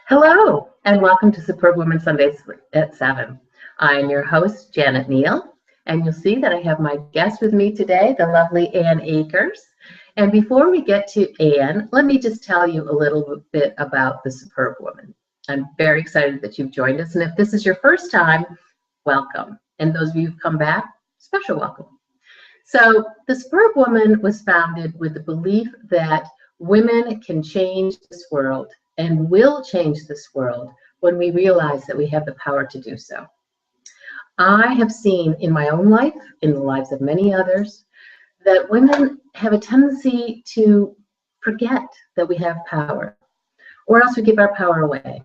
Hello, and welcome to Superbwoman Sundays at 7. I'm your host, Janet Neal, and you'll see that I have my guest with me today, the lovely Anne Akers. And before we get to Anne, let me just tell you a little bit about the Superbwoman. I'm very excited that you've joined us, and if this is your first time, welcome. And those of you who've come back, special welcome. So the Superbwoman was founded with the belief that women can change this world and will change this world when we realize that we have the power to do so. I have seen in my own life, in the lives of many others, that women have a tendency to forget that we have power, or else we give our power away.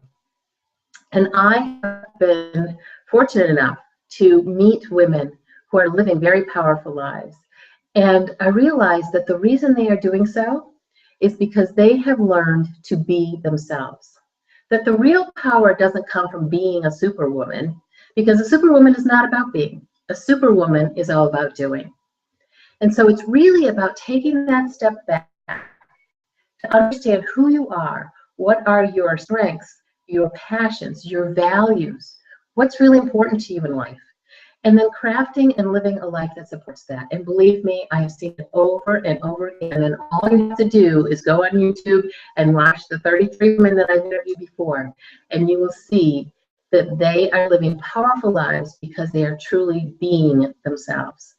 And I have been fortunate enough to meet women who are living very powerful lives. And I realize that the reason they are doing so is because they have learned to be themselves. That the real power doesn't come from being a superwoman, because a superwoman is not about being. A superwoman is all about doing. And so it's really about taking that step back to understand who you are, what are your strengths, your passions, your values, what's really important to you in life. And then crafting and living a life that supports that. And believe me, I have seen it over and over again. And all you have to do is go on YouTube and watch the 33 women that I've interviewed before, and you will see that they are living powerful lives because they are truly being themselves.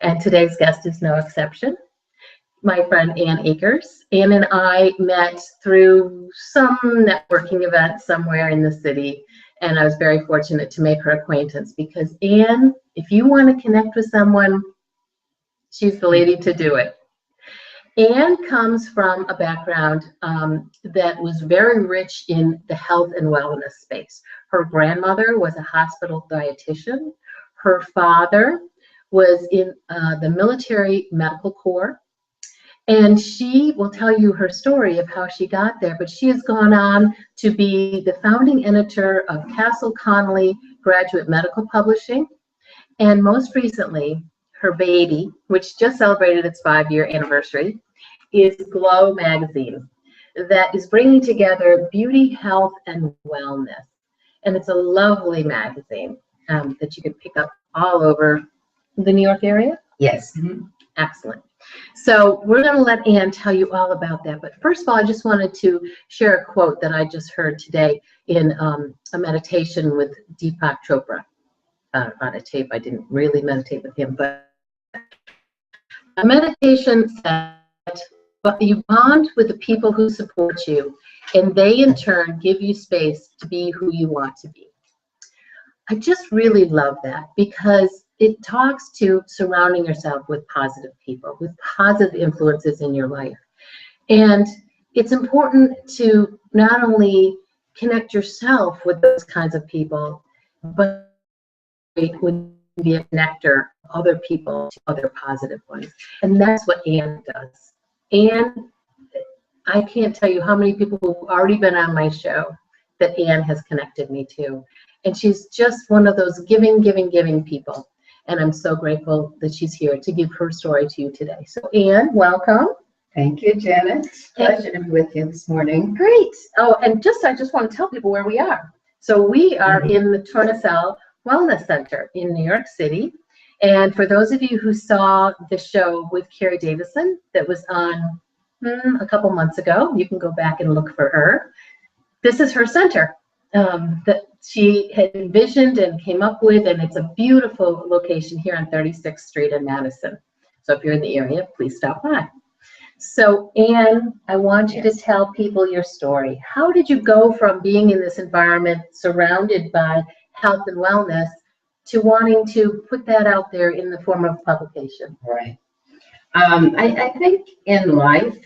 And today's guest is no exception. My friend Anne Akers. Anne and I met through some networking event somewhere in the city. And I was very fortunate to make her acquaintance because Anne, if you want to connect with someone, she's the lady to do it. Anne comes from a background that was very rich in the health and wellness space. Her grandmother was a hospital dietitian. Her father was in the military medical corps. And she will tell you her story of how she got there, but she has gone on to be the founding editor of Castle Connolly Graduate Medical Publishing. And most recently, her baby, which just celebrated its 5-year anniversary, is GLOW magazine that is bringing together beauty, health, and wellness. And it's a lovely magazine that you can pick up all over the New York area. Yes. Mm-hmm. Excellent. So we're going to let Anne tell you all about that. But first of all, I just wanted to share a quote that I just heard today in a meditation with Deepak Chopra on a tape. I didn't really meditate with him, but a meditation said, but you bond with the people who support you, and they in turn give you space to be who you want to be. I just really love that because it talks to surrounding yourself with positive people, with positive influences in your life. And it's important to not only connect yourself with those kinds of people, but with be a connector of other people to other positive ones. And that's what Anne does. Anne, I can't tell you how many people who've already been on my show that Anne has connected me to. And she's just one of those giving people. And I'm so grateful that she's here to give her story to you today. So Anne, welcome. Thank you, Janet. It's a pleasure to be with you this morning. Great. Oh, and I just want to tell people where we are. So we are in the Tournesol Wellness Center in New York City. And for those of you who saw the show with Carrie Davison that was on a couple months ago, you can go back and look for her. This is her center that she had envisioned and came up with, and it's a beautiful location here on 36th Street in Madison. So if you're in the area, please stop by. So Anne, I want you to tell people your story. How did you go from being in this environment surrounded by health and wellness to wanting to put that out there in the form of publication? Right. I think in life,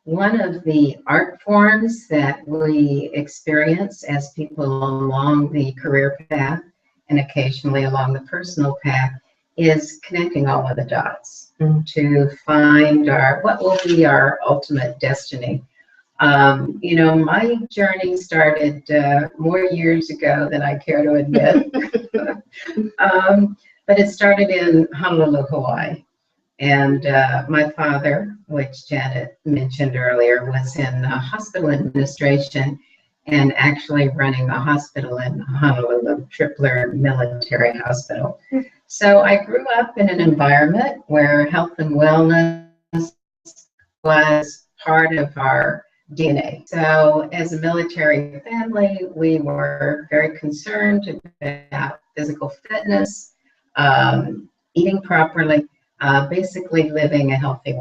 one of the art forms that we experience as people along the career path and occasionally along the personal path is connecting all of the dots to find what will be our ultimate destiny. You know, my journey started more years ago than I care to admit, but it started in Honolulu, Hawaii. And my father, which Janet mentioned earlier, was in hospital administration, and actually running a hospital in Honolulu, Tripler Military Hospital. So I grew up in an environment where health and wellness was part of our DNA. So as a military family, we were very concerned about physical fitness, eating properly, basically living a healthy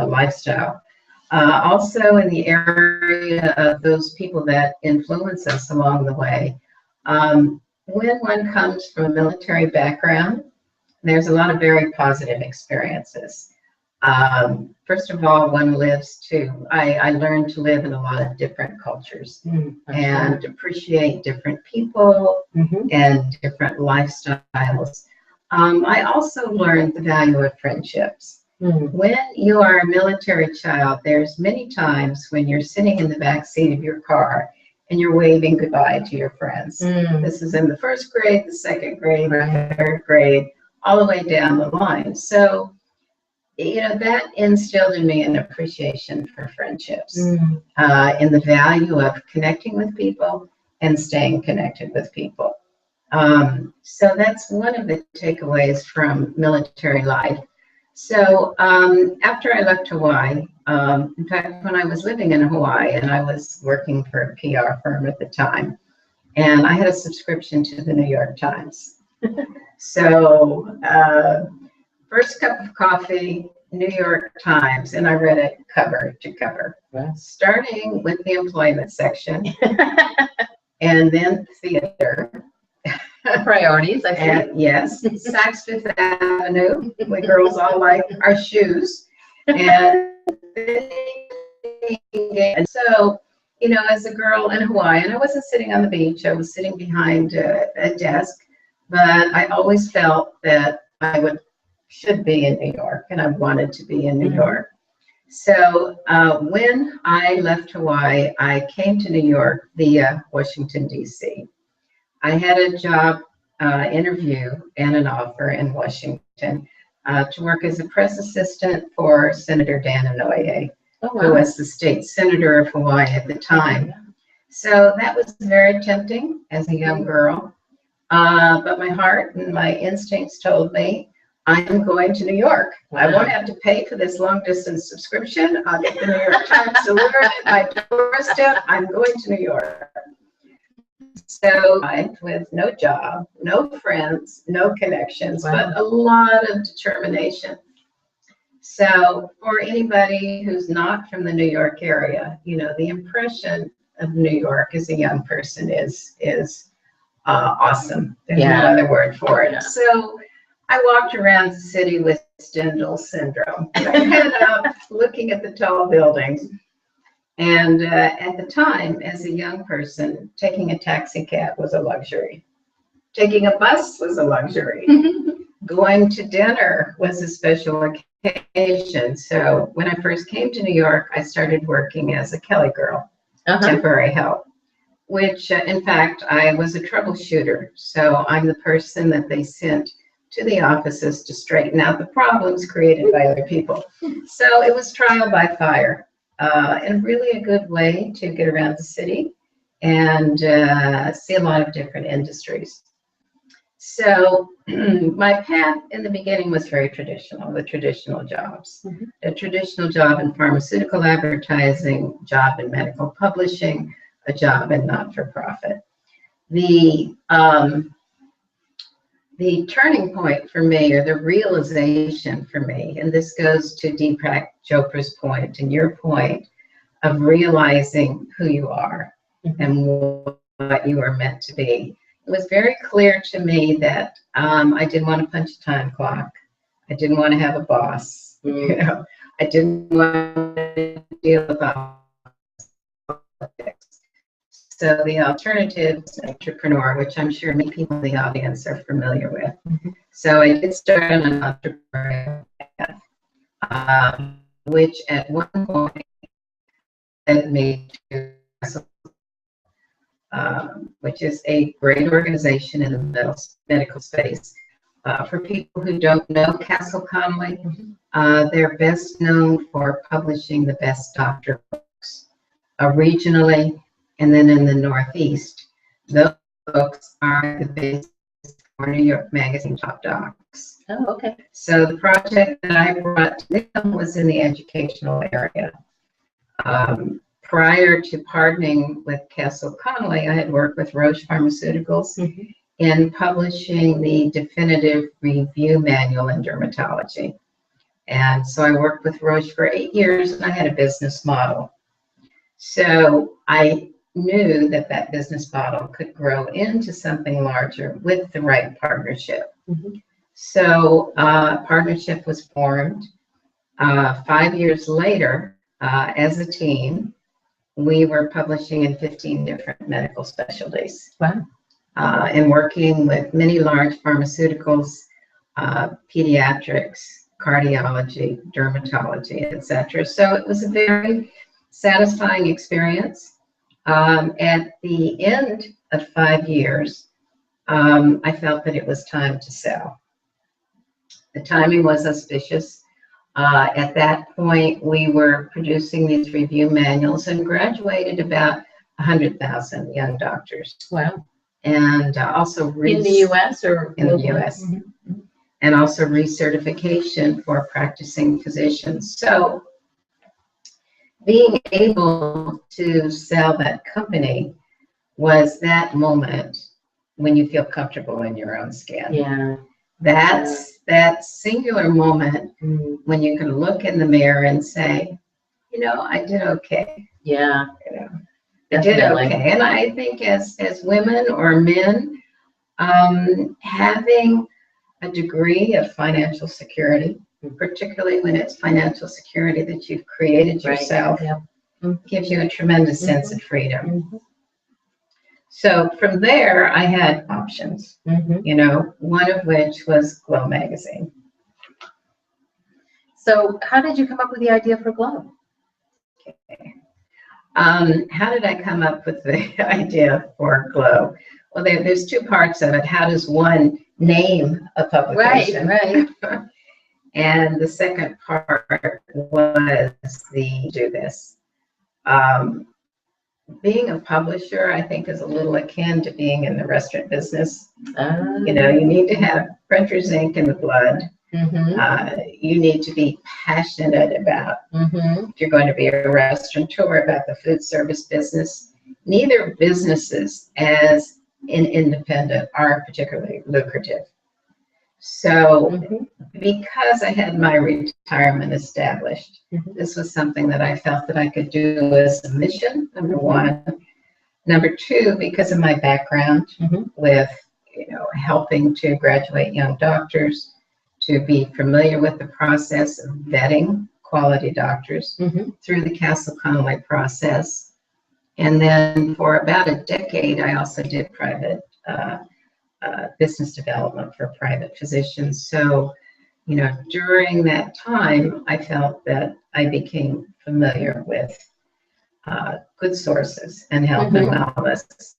lifestyle. Also in the area of those people that influence us along the way, when one comes from a military background, there's a lot of very positive experiences. First of all, I learned to live in a lot of different cultures and appreciate different people and different lifestyles. I also learned the value of friendships. When you are a military child, there's many times when you're sitting in the back seat of your car and you're waving goodbye to your friends. This is in the first grade, the second grade, the third grade, all the way down the line. So, that instilled in me an appreciation for friendships, in the value of connecting with people and staying connected with people. So that's one of the takeaways from military life. So after I left Hawaii, in fact, when I was living in Hawaii and I was working for a PR firm at the time, and I had a subscription to the New York Times. So first cup of coffee, New York Times, and I read it cover to cover, starting with the employment section, and then theater. Priorities, I see. Yes, Saks Fifth Avenue. We girls all like our shoes. And so, as a girl in Hawaii, and I wasn't sitting on the beach, I was sitting behind a desk, but I always felt that I should be in New York, and I wanted to be in New York. So when I left Hawaii, I came to New York via Washington, D.C. I had a job interview and an offer in Washington to work as a press assistant for Senator Dan Inouye, who was the state senator of Hawaii at the time. So that was very tempting as a young girl. But my heart and my instincts told me, I'm going to New York. I won't have to pay for this long distance subscription. I'll get the New York Times delivered at my doorstep. I'm going to New York. So with no job, no friends, no connections, but a lot of determination. So for anybody who's not from the New York area, the impression of New York as a young person is awesome. There's no other word for it. So I walked around the city with Stendhal syndrome, head up, looking at the tall buildings. And at the time, as a young person, taking a taxi cab was a luxury. Taking a bus was a luxury. Going to dinner was a special occasion. So when I first came to New York, I started working as a Kelly girl, temporary help, which in fact, I was a troubleshooter. So I'm the person that they sent to the offices to straighten out the problems created by other people. So it was trial by fire. And really a good way to get around the city and see a lot of different industries. So my path in the beginning was very traditional, the traditional jobs. A traditional job in pharmaceutical advertising, job in medical publishing, a job in not-for-profit. The turning point for me, or the realization for me, and this goes to Deepak Chopra's point and your point of realizing who you are and what you are meant to be. It was very clear to me that I didn't want to punch a time clock. I didn't want to have a boss. I didn't want to deal with politics. So the alternative is entrepreneur, which I'm sure many people in the audience are familiar with. So I did start on an entrepreneurial path, which at one point led me to which is a great organization in the medical space. For people who don't know Castle Conley, they're best known for publishing the best doctor books regionally And then in the Northeast, those books are the basis for New York Magazine Top Docs. Oh, okay. So the project that I brought to them was in the educational area. Prior to partnering with Castle Connolly, I had worked with Roche Pharmaceuticals in publishing the definitive review manual in dermatology. And so I worked with Roche for 8 years, and I had a business model. So I knew that that business model could grow into something larger with the right partnership. So a partnership was formed. 5 years later, as a team, we were publishing in 15 different medical specialties. Wow. And working with many large pharmaceuticals, pediatrics, cardiology, dermatology, etc. So it was a very satisfying experience. At the end of 5 years, I felt that it was time to sell. The timing was auspicious. At that point, we were producing these review manuals and graduated about 100,000 young doctors. Wow. And also in the U.S. or in the U.S. And also recertification for practicing physicians. So being able to sell that company was that moment when you feel comfortable in your own skin. Yeah. That's that singular moment when you can look in the mirror and say, you know, I did okay. Yeah. You know, I did okay. And I think as women or men, having a degree of financial security, particularly when it's financial security that you've created yourself, gives you a tremendous sense of freedom. So from there, I had options, you know, one of which was GLOW magazine. So how did you come up with the idea for GLOW? Okay. How did I come up with the idea for GLOW? Well, there's two parts of it. How does one name a publication? Right. And the second part was the do this. Being a publisher, I think, is a little akin to being in the restaurant business. You know, you need to have printer's ink in the blood. You need to be passionate about, if you're going to be a restaurateur, about the food service business. Neither businesses as an independent are particularly lucrative. So because I had my retirement established, this was something that I felt that I could do as a mission, number one. Number two, because of my background with, you know, helping to graduate young doctors, to be familiar with the process of vetting quality doctors through the Castle Connolly process. And then for about a decade, I also did private business development for private physicians. So, you know, during that time, I felt that I became familiar with good sources and health and wellness.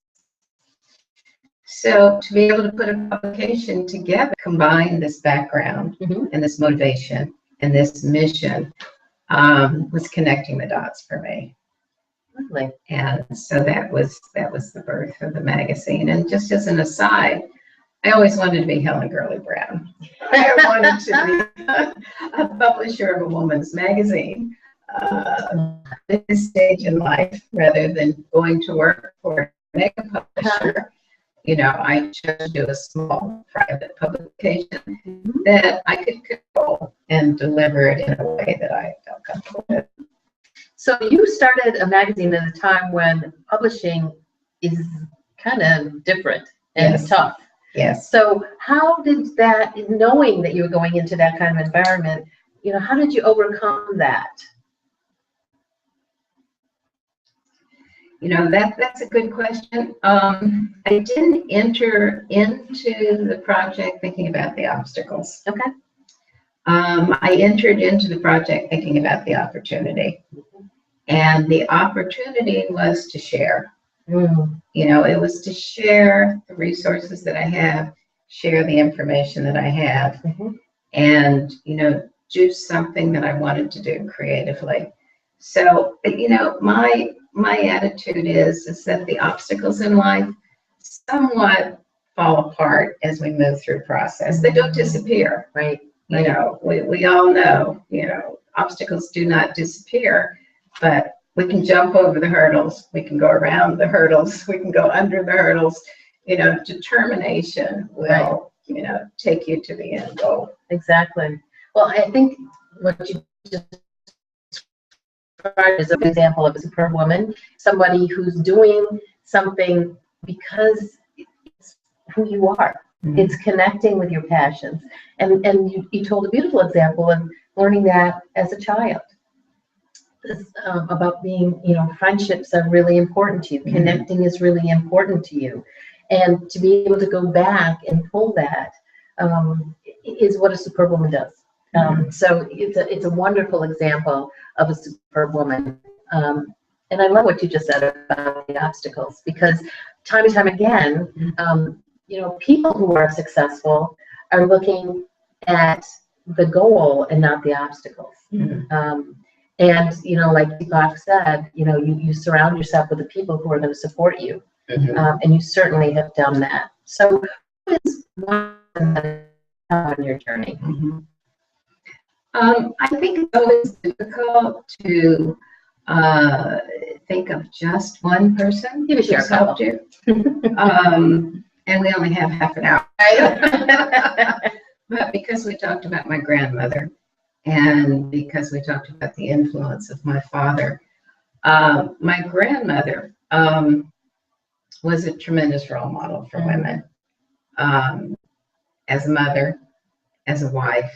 So to be able to put a publication together, combine this background and this motivation and this mission, was connecting the dots for me. Lovely. And so that was the birth of the magazine. And just as an aside, I always wanted to be Helen Gurley Brown. I wanted to be a publisher of a woman's magazine at this stage in life, rather than going to work for a mega publisher. You know, I chose to do a small private publication that I could control and deliver it in a way that I felt comfortable with. So you started a magazine at a time when publishing is kind of different and tough. Yes. So how did that, knowing that you were going into that kind of environment, you know, how did you overcome that? You know, that's a good question. I didn't enter into the project thinking about the obstacles. Okay. I entered into the project thinking about the opportunity. And the opportunity was to share. You know, it was to share the resources that I have, share the information that I have, and, you know, do something that I wanted to do creatively. So, my attitude is that the obstacles in life somewhat fall apart as we move through process. They don't disappear. Right. We all know, obstacles do not disappear, but we can jump over the hurdles. We can go around the hurdles. We can go under the hurdles. Determination will, take you to the end goal. Exactly. Well, I think what you just described is an example of a superwoman, somebody who's doing something because it's who you are. Mm-hmm. It's connecting with your passions. And you told a beautiful example of learning that as a child. About being, friendships are really important to you. Mm-hmm. Connecting is really important to you. And to be able to go back and pull that is what a superwoman does. So it's a wonderful example of a superwoman. And I love what you just said about the obstacles, because time and time again, people who are successful are looking at the goal and not the obstacles. Mm-hmm. And, like Deepak said, you surround yourself with the people who are going to support you. Mm-hmm. And you certainly have done that. So what is one on your journey? Mm-hmm. I think it's always difficult to think of just one person who's helped you. And we only have half an hour. But because we talked about my grandmother, and because we talked about the influence of my father, my grandmother was a tremendous role model for women, as a mother, as a wife,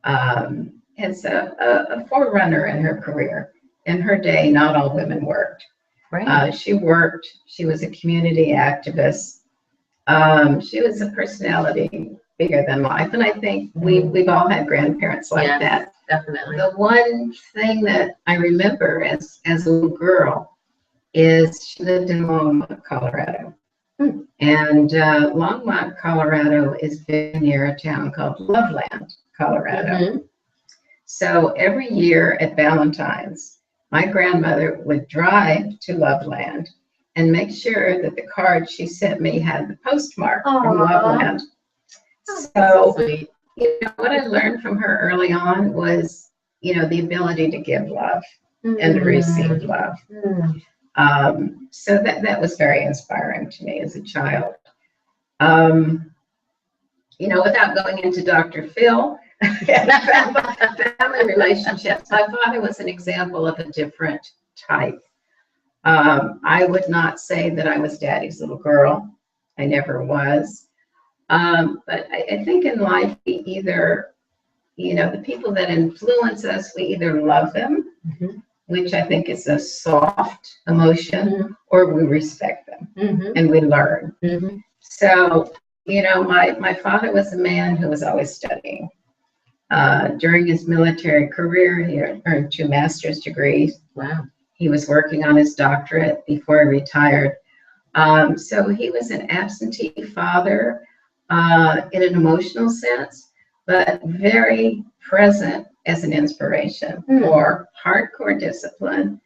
as a forerunner in her career. In her day, not all women worked. Right. She worked. She was a community activist. She was a personality bigger than life, and I think we've all had grandparents like that. Definitely. The one thing that I remember as a little girl is she lived in Longmont, Colorado. And Longmont, Colorado is very near a town called Loveland, Colorado. Mm-hmm. So every year at Valentine's, my grandmother would drive to Loveland and make sure that the card she sent me had the postmark from Loveland. So what I learned from her early on was, the ability to give love and to receive love. So that was very inspiring to me as a child. Without going into Dr. Phil, family relationships, my father was an example of a different type. I would not say that I was daddy's little girl. I never was. But I think in life, we either, the people that influence us, we either love them, mm-hmm. which I think is a soft emotion, mm-hmm. or we respect them, mm-hmm. and we learn. Mm-hmm. So, my father was a man who was always studying. During his military career, he earned 2 master's degrees. Wow. He was working on his doctorate before he retired. So he was an absentee father in an emotional sense, but very present as an inspiration for hardcore discipline,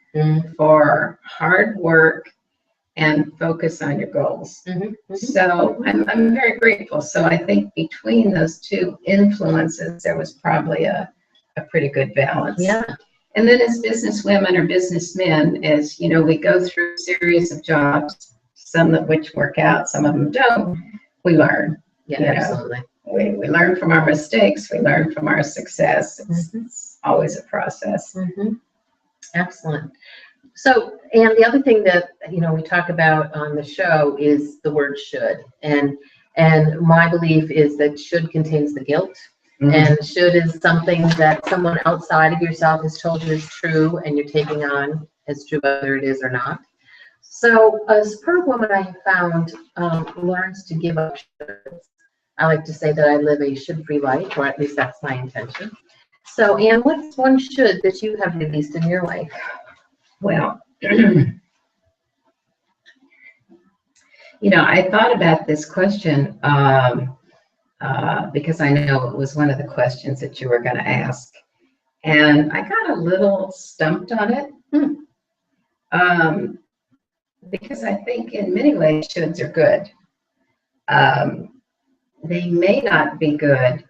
for hard work, and focus on your goals. Mm-hmm. So I'm very grateful. So I think between those 2 influences, there was probably a pretty good balance. Yeah. And then as businesswomen or businessmen, as we go through a series of jobs, some of which work out, some of them don't, we learn. Yeah, absolutely. We learn from our mistakes. We learn from our success. It's always a process. Mm-hmm. Excellent. So, and the other thing that, we talk about on the show is the word should. And my belief is that should contains the guilt. Mm-hmm. And should is something that someone outside of yourself has told you is true, and you're taking on as true whether it is or not. So a superwoman, I have found, learns to give up shoulds. I like to say that I live a should-free life, or at least that's my intention. So, Anne, what's one should that you have released in your life? Well, I thought about this question because I know it was one of the questions that you were going to ask. And I got a little stumped on it. Because I think in many ways shoulds are good. They may not be good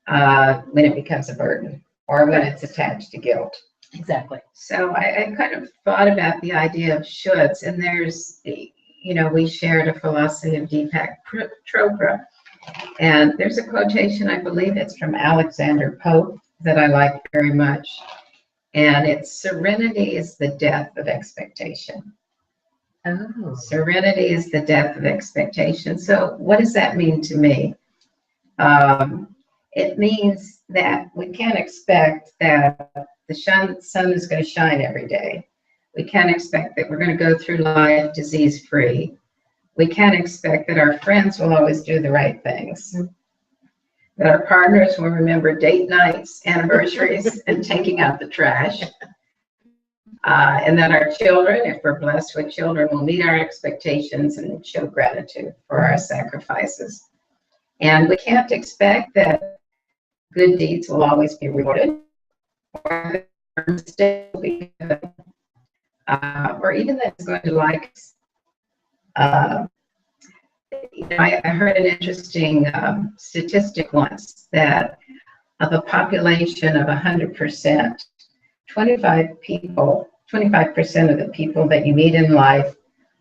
when it becomes a burden or when it's attached to guilt. Exactly. So I kind of thought about the idea of shoulds, and there's, we shared a philosophy of Deepak Chopra, and there's a quotation, I believe it's from Alexander Pope, that I like very much, and it's serenity is the death of expectation. Oh. Serenity is the death of expectation. So what does that mean to me? It means that we can't expect that the sun is going to shine every day. We can't expect that we're going to go through life disease-free. We can't expect that our friends will always do the right things, that our partners will remember date nights, anniversaries, and taking out the trash, and that our children, if we're blessed with children, will meet our expectations and show gratitude for our sacrifices. And we can't expect that good deeds will always be rewarded, or that mistakes will be good, or even that it's going to like us. I heard an interesting statistic once that of a population of 100%, 25% of the people that you meet in life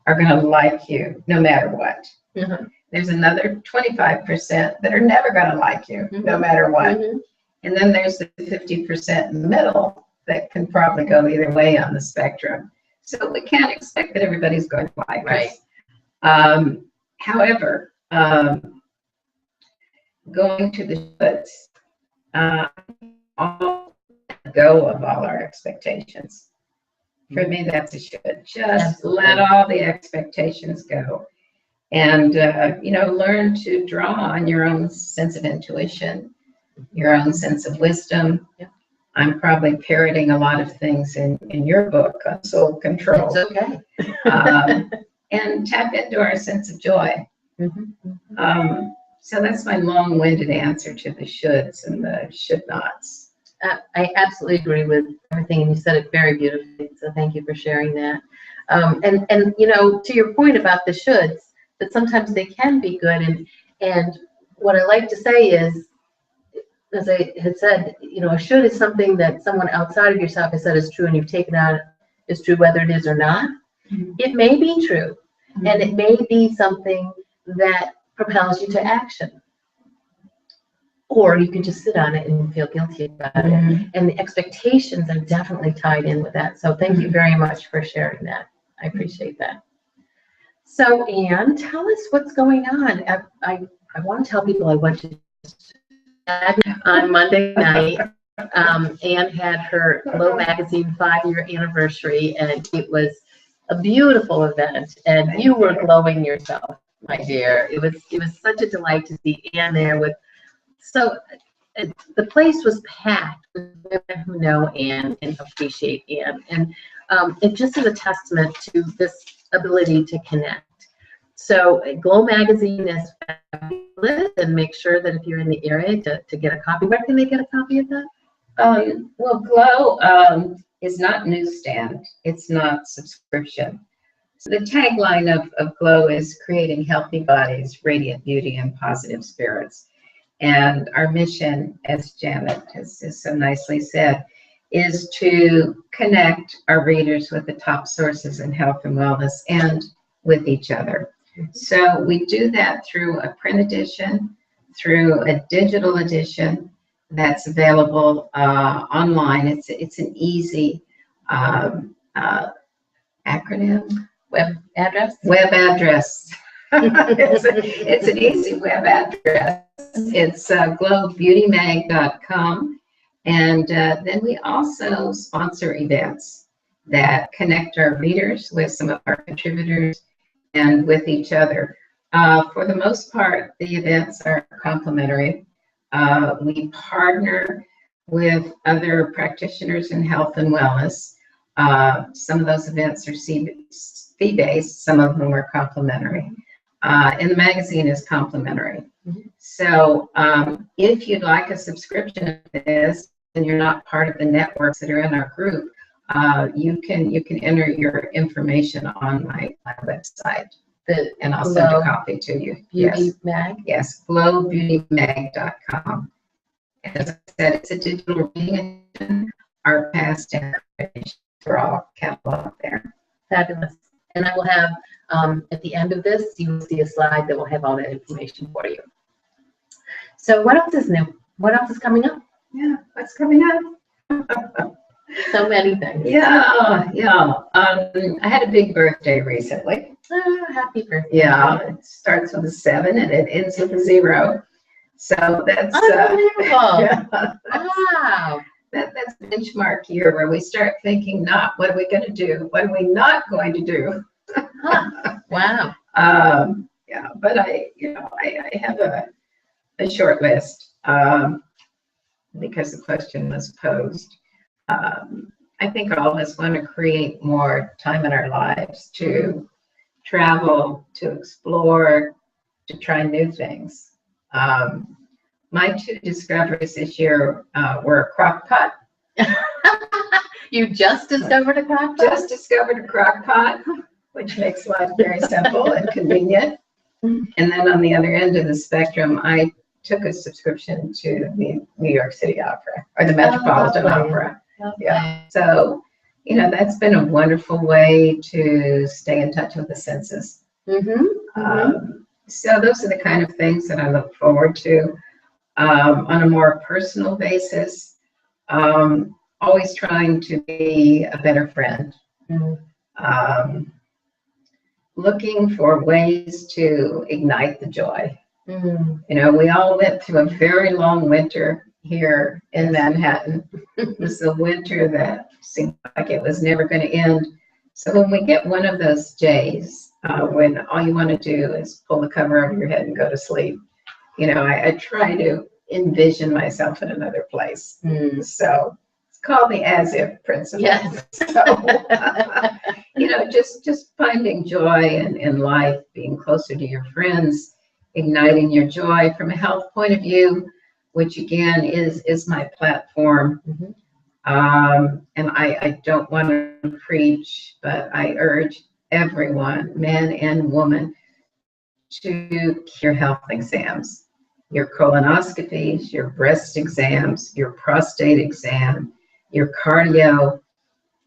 are going to like you no matter what. Mm-hmm. There's another 25% that are never going to like you, mm-hmm. no matter what. Mm-hmm. And then there's the 50% in the middle that can probably go either way on the spectrum. So we can't expect that everybody's going to like us. However, going to the shoulds, all go of all our expectations. For me, that's a should. Just let all the expectations go. And, learn to draw on your own sense of intuition, your own sense of wisdom. Yeah. I'm probably parroting a lot of things in your book on soul control. It's okay. And tap into our sense of joy. Mm-hmm. So that's my long-winded answer to the shoulds and the should nots. I absolutely agree with everything, and you said it very beautifully. So thank you for sharing that. And to your point about the shoulds, that sometimes they can be good. And what I like to say is, as I had said, a should is something that someone outside of yourself has said is true, and you've taken out is true, whether it is or not. Mm-hmm. It may be true, mm-hmm. and it may be something that propels you to action. Or you can just sit on it and feel guilty about mm-hmm. it. And the expectations are definitely tied in with that. So thank mm-hmm. you very much for sharing that. I appreciate that. So Anne, tell us what's going on. I want to tell people I went to on Monday night. Anne had her GLOW magazine 5-year anniversary, and it was a beautiful event. And you were glowing yourself, my dear. It was such a delight to see Anne there with. So the place was packed with women who know Anne and appreciate Anne, and it just is a testament to this ability to connect. So GLOW magazine is fabulous, and make sure that if you're in the area to get a copy. Where can they get a copy of that? Well, GLOW is not newsstand. It's not subscription. So the tagline of GLOW is creating healthy bodies, radiant beauty, and positive spirits. And our mission, as Janet has so nicely said, is to connect our readers with the top sources in health and wellness and with each other. So we do that through a print edition, through a digital edition that's available online. It's an easy acronym. Web address? Web address. it's an easy web address. It's glowbeautymag.com. And then we also sponsor events that connect our readers with some of our contributors and with each other. For the most part, the events are complimentary. We partner with other practitioners in health and wellness. Some of those events are fee-based, some of them are complimentary. And the magazine is complimentary. Mm-hmm. So if you'd like a subscription to this, and you're not part of the networks that are in our group, you can enter your information on my website, and I'll send a copy to you. Beauty Mag? Yes, glowbeautymag.com. As I said, it's a digital reading engine. Our past information are all cataloged there. Fabulous. And I will have, at the end of this, you will see a slide that will have all that information for you. So what else is new? What else is coming up? Yeah, what's coming up? So many things. Yeah. I had a big birthday recently. Oh, happy birthday. Yeah, it starts with a 7 and it ends with a 0. So that's unbelievable. Yeah, Wow. that's benchmark year where we start thinking not what are we going to do, what are we not going to do. Wow. Yeah, but I have a short list because the question was posed. I think all of us want to create more time in our lives to travel, to explore, to try new things. My 2 discoveries this year were a crock pot. You just discovered a crock pot? Just discovered a crock pot, which makes life very simple and convenient. And then on the other end of the spectrum, I took a subscription to the New York City Opera, or the Metropolitan Opera. Yeah. So, that's been a wonderful way to stay in touch with the senses. So those are the kind of things that I look forward to. On a more personal basis, always trying to be a better friend. Looking for ways to ignite the joy. We all went through a very long winter here in Manhattan. It was a winter that seemed like it was never going to end. So when we get one of those days, when all you want to do is pull the cover over your head and go to sleep, I try to envision myself in another place. So it's called the as-if principle. Yes. So, just finding joy in life, being closer to your friends, igniting your joy from a health point of view, which again is my platform. And I don't want to preach, but I urge everyone, man and woman, to get your health exams, your colonoscopies, your breast exams, your prostate exam, your cardio.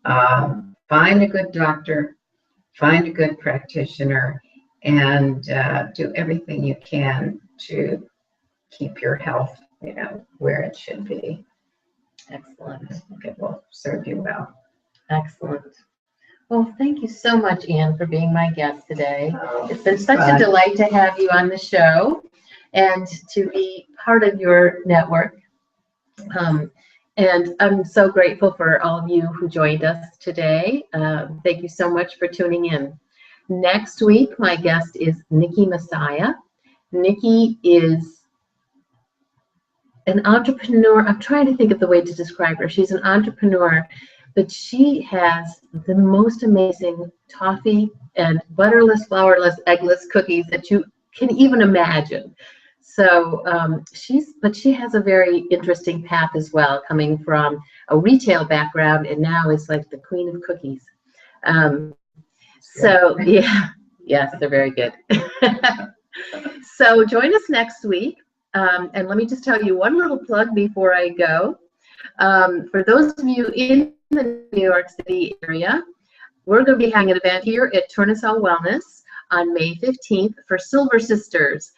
Find a good doctor, find a good practitioner, and do everything you can to keep your health, where it should be. Excellent. It will serve you well. Excellent. Well, thank you so much, Anne, for being my guest today. It's been such fun. a delight to have you on the show and to be part of your network. And I'm so grateful for all of you who joined us today. Thank you so much for tuning in. Next week, my guest is Nikki Messiah. Nikki is an entrepreneur. I'm trying to think of the way to describe her. She's an entrepreneur, but she has the most amazing toffee and butterless, flourless, eggless cookies that you can even imagine. So she has a very interesting path as well, coming from a retail background and now is like the queen of cookies. So yeah, yes, they're very good. So join us next week. And let me just tell you one little plug before I go. For those of you in the New York City area, we're going to be having an event here at Tournesol Wellness on May 15th for Silver Sisters,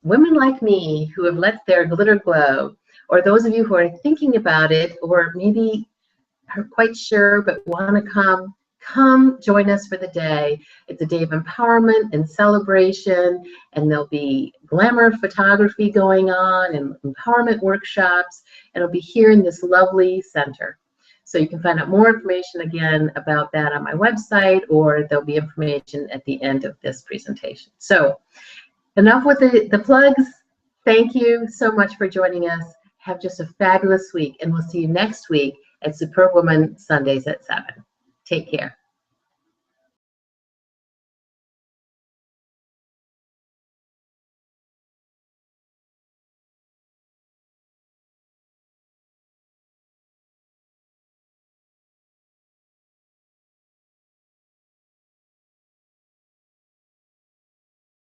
women like me who have let their glitter glow, or those of you who are thinking about it, or maybe are quite sure but want to come join us for the day. It's a day of empowerment and celebration, and there'll be glamour photography going on and empowerment workshops, and it'll be here in this lovely center. So you can find out more information again about that on my website, or there'll be information at the end of this presentation. So enough with the plugs. Thank you so much for joining us. Have just a fabulous week, and we'll see you next week at Superbwoman Sundays at 7. Take care.